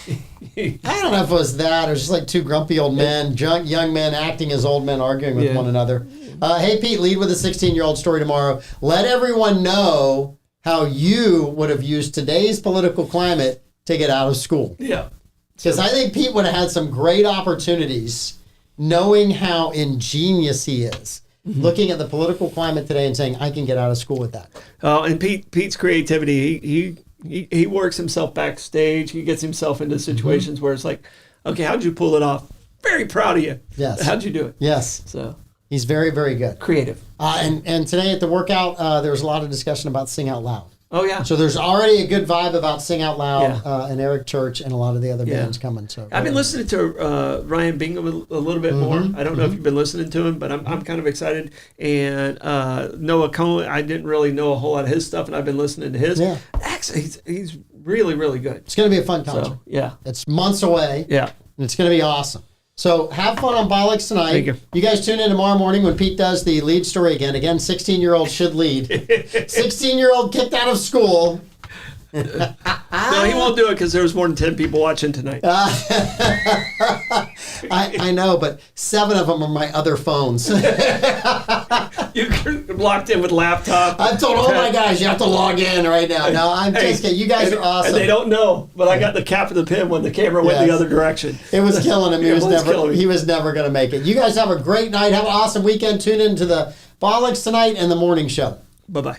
I don't know if it was that or just like 2 grumpy old men, young men acting as old men arguing with one another. Hey, Pete, lead with a 16-year-old story tomorrow. Let everyone know how you would have used today's political climate to get out of school. Yeah. Because I think Pete would have had some great opportunities knowing how ingenious he is. Looking at the political climate today and saying, I can get out of school with that. And Pete's creativity, he works himself backstage. He gets himself into situations where it's like, okay, how'd you pull it off? Very proud of you. Yes. How'd you do it? Yes. So he's very, very good. creative. And today at the workout, there was a lot of discussion about Sing Out Loud. Oh, yeah. So there's already a good vibe about Sing Out Loud and Eric Church and a lot of the other bands coming. So I've been listening to Ryan Bingham a little bit more. I don't know if you've been listening to him, but I'm kind of excited. And Noah Cohen, I didn't really know a whole lot of his stuff, and I've been listening to his. Yeah. Actually, he's really, really good. It's going to be a fun concert. So, yeah. It's months away. Yeah. And it's going to be awesome. So have fun on Bollocks tonight. Thank you. You guys tune in tomorrow morning when Pete does the lead story again. Again, 16-year-old should lead. 16-year-old kicked out of school. No, he won't do it because there was more than 10 people watching tonight. I know, but 7 of them are my other phones. You're locked in with laptop. I've told all my guys you have to log in right now. No, I'm just kidding. You guys are awesome. And they don't know, but I got the cap of the pin when the camera went the other direction. It was killing him. killing me. He was never going to make it. You guys have a great night. Have an awesome weekend. Tune in to the Bollocks tonight and the morning show. Bye-bye.